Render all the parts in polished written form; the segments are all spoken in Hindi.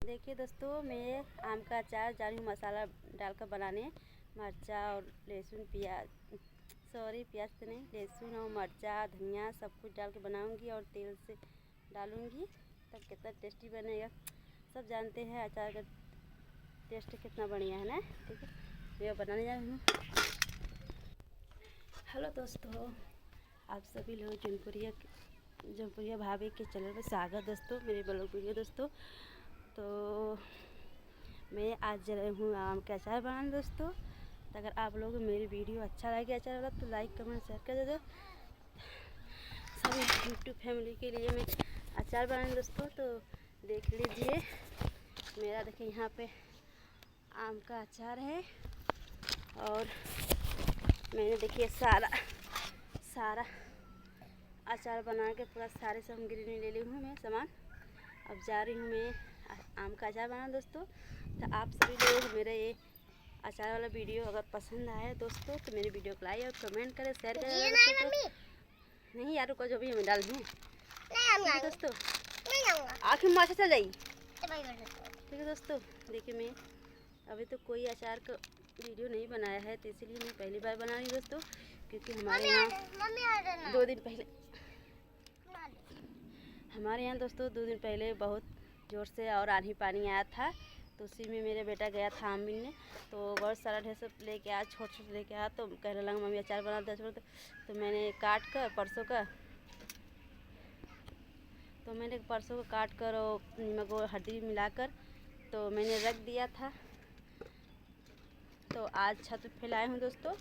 देखिए दोस्तों, मैं आम का अचार जा रही हूँ मसाला डालकर बनाने। मिर्चा और लहसुन प्याज तो नहीं, लहसुन और मिर्चा धनिया सब कुछ डाल के बनाऊँगी और तेल से डालूँगी, तब कितना टेस्टी बनेगा। सब जानते हैं अचार का टेस्ट कितना बढ़िया है ना। ठीक है, मैं बनाने जा रही हूँ। हेलो दोस्तों, आप सभी लोग जौनपुरिया भाभी के चैनल में स्वागत दोस्तों, मेरे ब्लॉग वीडियो दोस्तों। तो मैं आज जा रही हूँ आम का अचार बनाने दोस्तों। तो अगर आप लोगों को मेरी वीडियो अच्छा लगे अचार वाला तो लाइक कमेंट शेयर कर दे दो। सभी यूट्यूब फैमिली के लिए मैं अचार बनाने दोस्तों, तो देख लीजिए मेरा। देखिए यहाँ पे आम का अचार है और मैंने देखिए सारा अचार बना के पूरा सारे सामग्री ले ली हूँ मैं सामान। अब जा रही हूँ मैं आम का अचार बनाना दोस्तों। तो आप सभी लोग मेरा ये अचार वाला वीडियो अगर पसंद आए दोस्तों तो मेरी वीडियो को लाइक और कमेंट करें, शेयर करें दोस्तों। नहीं यार को जो भी मैं डाल दूँ दोस्तों, आखिर माछा चल जाई। ठीक है दोस्तों, देखिए मैं अभी तो कोई अचार का वीडियो नहीं बनाया है, तो इसीलिए मैं पहली बार बना रही हूँ दोस्तों। क्योंकि हमारे यहाँ 2 दिन पहले बहुत ज़ोर से और आंधी पानी आया था, तो उसी में मेरे बेटा गया था आम बीनने, तो बहुत सारा ढेर सब लेके आया, छोट लेके आया। तो कहने लगा मम्मी अचार बना दो। तो मैंने परसों को काट कर और नमक और हल्दी मिलाकर तो मैंने रख दिया था। तो आज छत पे फैलाए हूँ दोस्तों।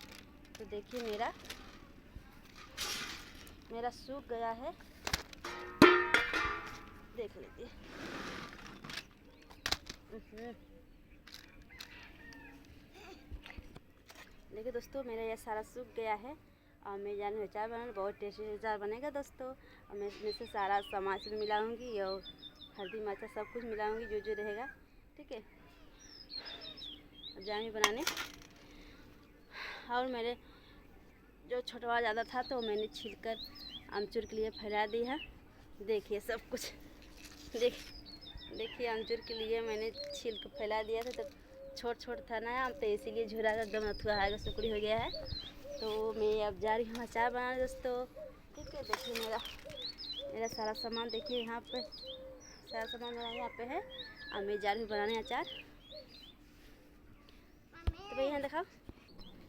तो देखिए मेरा सूख गया है, देख लीजिए। देखिए दोस्तों, मेरा यह सारा सूख गया है और मैं जाने अचार बनाने, बहुत टेस्टी अचार बनेगा दोस्तों। और मैं इसमें से सारा सामान से मिलाऊंगी और हल्दी मिर्चा सब कुछ मिलाऊंगी जो रहेगा। ठीक है, अब जाएंगे बनाने। और मेरे जो छोटवा ज़्यादा था तो मैंने छीलकर आमचूर के लिए फैला दी है। देखिए सब कुछ देखिए आमचूर के लिए मैंने छील कर फैला दिया था। तो छोट था ना आम, तो इसीलिए झूरा एकदम अथुआ है, सुकड़ी हो गया है। तो मैं अब जा रही हूँ अचार बनाने दोस्तों। ठीक है, देखिए मेरा सारा सामान देखिए यहाँ पे, सारा सामान मेरा यहाँ पे है और मैं जा रही हूँ बनाने अचार। तो भाई यहाँ दिखाओ।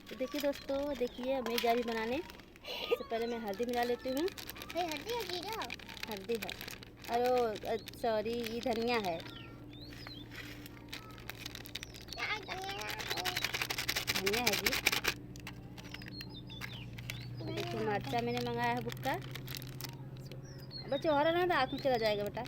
तो देखिए दोस्तों, देखिए मैं जा रही हूँ बनाने। इससे पहले मैं हल्दी मिला लेती हूँ। हल्दी है, अरे सॉरी, ये धनिया है। धनिया है जी। देखिए मिर्चा मैंने मंगाया है बुक्का। बच्चे हरा ना तो आँख में चला जाएगा बेटा।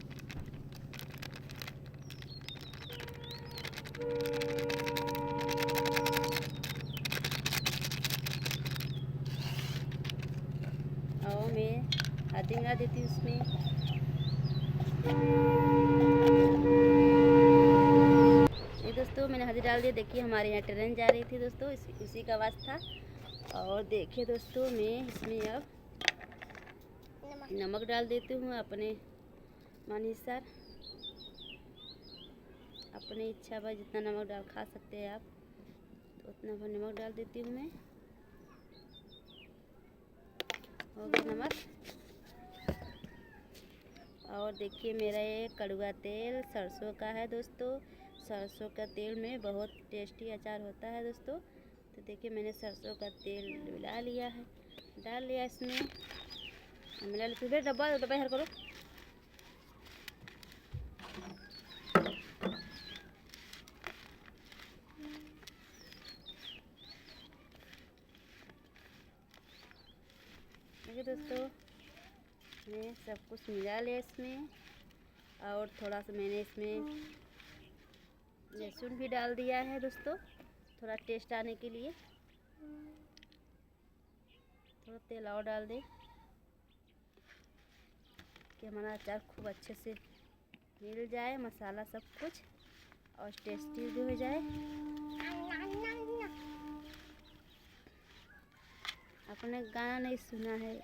और मैं हल्दी मिला देती हूँ उसमें। ये दोस्तों मैंने हल्दी डाल दिया। देखिए हमारे यहाँ ट्रेन जा रही थी दोस्तों, इसी का आवाज़ था। और देखिए दोस्तों, मैं इसमें अब नमक डाल देती हूँ अपने अनुसार, अपनी इच्छा पर जितना नमक डाल खा सकते हैं आप, तो उतना भर नमक डाल देती हूँ मैं। हो गया नमक। और देखिए मेरा ये कड़वा तेल सरसों का है दोस्तों। सरसों का तेल में बहुत टेस्टी अचार होता है दोस्तों। तो देखिए मैंने सरसों का तेल मिला लिया है, डाल लिया इसमें। मिला लेते फिर डब्बा हर करो। देखिए दोस्तों, मैं सब कुछ मिला लिया इसमें। और थोड़ा सा मैंने इसमें लहसुन भी डाल दिया है दोस्तों, थोड़ा टेस्ट आने के लिए। थोड़ा तेल और डाल दें कि हमारा अचार खूब अच्छे से मिल जाए, मसाला सब कुछ, और टेस्टी भी हो जाए। आपने गाना नहीं सुना है?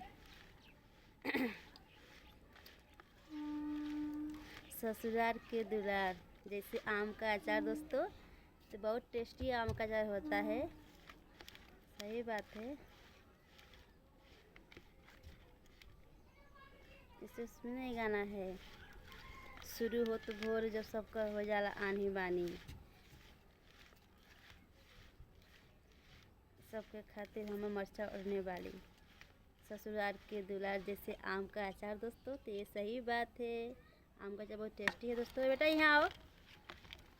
ससुराल के दुलार जैसे आम का अचार दोस्तों, तो बहुत टेस्टी आम का अचार होता है। सही बात है। इसे उसमें नहीं गाना है, शुरू हो तो भोर जब सबका हो जाला आनी बानी, सबके खातिर हमें मरचा उड़ने वाली, ससुराल के दुलार जैसे आम का अचार दोस्तों। तो ये सही बात है, आम का अचार बहुत टेस्टी है दोस्तों। बेटा यहाँ आओ,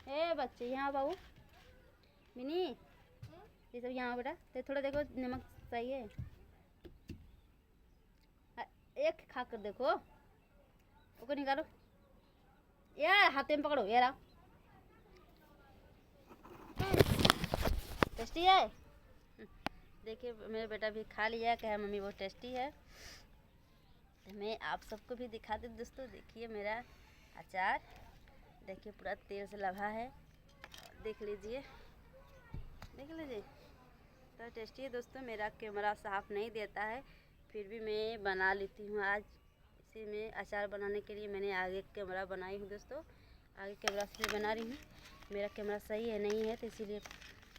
ए बच्चे यहाँ आओ, बाबू मिनी ये सब यहाँ आओ बेटा। तो थोड़ा देखो नमक सही है, एक खा कर देखो, उसको निकालो यार, हाथ में पकड़ो यार। आओ, टेस्टी है। देखिए मेरा बेटा भी खा लिया, कहा मम्मी बहुत टेस्टी है। तो मैं आप सबको भी दिखा दूँ दोस्तों। देखिए मेरा अचार, देखिए पूरा तेल से लगा है, देख लीजिए, देख लीजिए, तो टेस्टी है दोस्तों। मेरा कैमरा साफ नहीं देता है, फिर भी मैं बना लेती हूँ। आज इसी में अचार बनाने के लिए मैंने आगे कैमरा बनाई हूँ दोस्तों, आगे कैमरा से बना रही हूँ। मेरा कैमरा सही है नहीं है, तो इसीलिए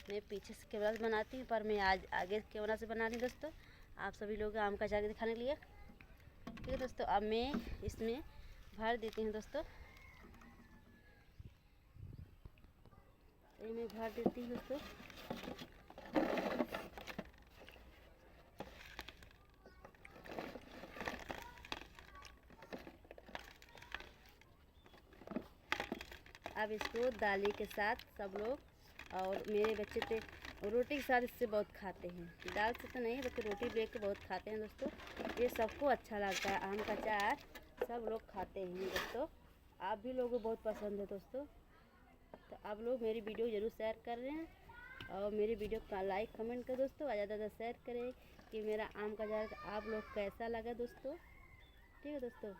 मैं पीछे से कैमरा से बनाती हूँ, पर मैं आज आगे कैमरा से बना रही हूँ दोस्तों, आप सभी लोग आम का अचार दिखाने के लिए। ठीक है दोस्तों, अब मैं इसमें भर देती हूँ दोस्तों, ये मैं भर देती हूँ दोस्तों। अब इसको दाली के साथ सब लोग, और मेरे बच्चे तो रोटी के साथ इससे बहुत खाते हैं, दाल से तो नहीं बल्कि रोटी बेच के बहुत खाते हैं दोस्तों। ये सबको अच्छा लगता है, आम का अचार सब लोग खाते हैं दोस्तों, आप भी लोगों को बहुत पसंद है दोस्तों। तो आप लोग मेरी वीडियो ज़रूर शेयर कर रहे हैं, और मेरी वीडियो का लाइक कमेंट कर दोस्तों, ज़्यादा ज़्यादा शेयर करें कि मेरा आम का अचार आप लोग कैसा लगा दोस्तों। ठीक है दोस्तों,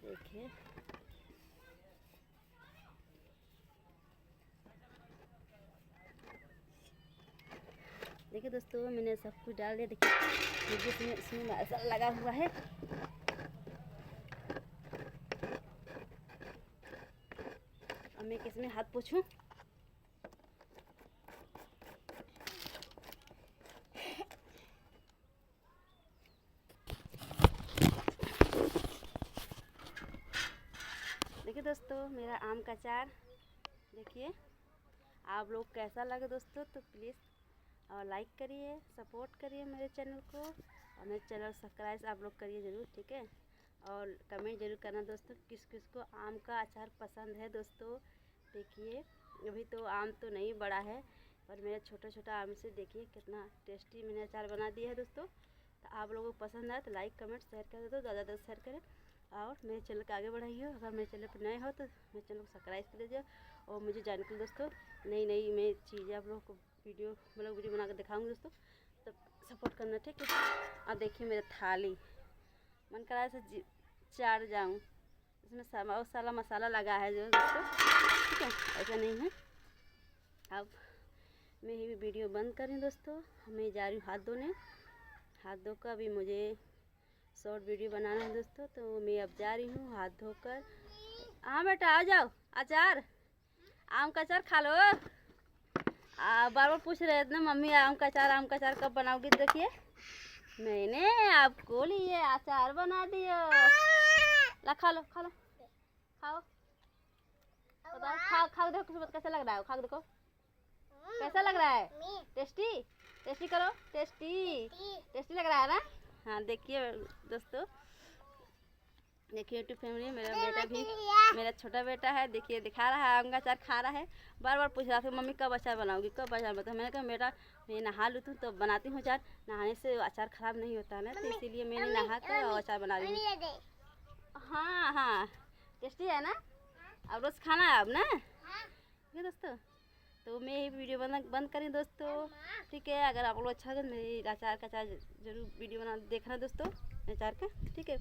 देखिए देखिए दोस्तों, मैंने सब कुछ डाल दिया। देखिए इसमें मसाला लगा हुआ है। अब मैं किसमें हाथ पोंछूं। देखिए दोस्तों मेरा आम का अचार, देखिए आप लोग कैसा लगा दोस्तों, तो प्लीज़ और लाइक करिए, सपोर्ट करिए मेरे चैनल को, और मेरे चैनल सब्सक्राइब आप लोग करिए ज़रूर, ठीक है। और कमेंट ज़रूर करना दोस्तों किस किस को आम का अचार पसंद है दोस्तों। देखिए अभी तो आम तो नहीं बड़ा है, पर मेरा छोटा छोटा आम से देखिए कितना टेस्टी मैंने अचार बना दिया है दोस्तों। तो आप लोगों को पसंद आए तो लाइक कमेंट शेयर कर दो, ज़्यादा ज़्यादा शेयर करें, और मेरे चैनल को आगे बढ़ाइए। अगर मेरे चैनल पर नए हो तो मेरे चैनल को सब्सक्राइब कर लीजिए, और मुझे जानकारी दोस्तों नई नई मैं चीज़ें आप लोगों को वीडियो बना कर दिखाऊँगी दोस्तों, तब सपोर्ट करना, ठीक है। अब देखिए मेरा थाली, मन करा से चाट जाऊँ, इसमें बहुत सारा मसाला लगा है जो दोस्तों, ठीक है, ऐसा नहीं है। अब मैं ही वीडियो बंद करें दोस्तों, मैं जा रही हूँ हाथ धोने, हाथ धोकर अभी मुझे शॉर्ट वीडियो बनाना है दोस्तों, तो मैं अब जा रही हूँ हाथ धोकर। हाँ बेटा आ जाओ, अचार आम का अचार खा लो। बार बार पूछ रहे थे ना मम्मी आम का अचार कब बनाओगी। देखिए मैंने आपको लिए अचार बना दिया, ला खा लो खाओ, बताओ खा देखो कैसा लग रहा है, खा देखो कैसा लग रहा है, टेस्टी टेस्टी करो, टेस्टी टेस्टी लग रहा है ना। हाँ देखिए दोस्तों, देखिए यूट्यूब फैमिली, मेरा बेटा भी, मेरा छोटा बेटा है, देखिए दिखा रहा है आम का अचार खा रहा है, बार बार पूछ रहा था मम्मी कब अचार बनाओगी, कब अचार बताओ। मैंने कहा बेटा मैं नहा लूँ तो बनाती हूँ अचार, नहाने से अचार ख़राब नहीं होता है ना, तो इसीलिए मैंने नहा कर और अचार बना रही हूँ। हाँ हाँ टेस्टी है ना, अब रोज़ खाना है अब ना, ठीक है दोस्तों। तो मैं ये वीडियो बंद करें दोस्तों, ठीक है। अगर आप लोग अच्छा लगे मेरी अचार का अचार जरूर वीडियो बना देखना दोस्तों, अचार का, ठीक है।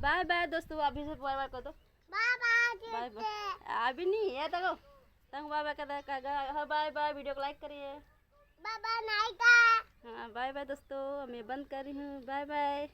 बाय बाय दोस्तों, अभी से बाय बाय कर दो, बाय बाय। अभी नहीं है तक तंग बाय बाय कर, बाय बाय, वीडियो को लाइक करिए, बाय बाय। हाँ बाय बाय दोस्तों, मैं बंद कर रही हूँ, बाय बाय।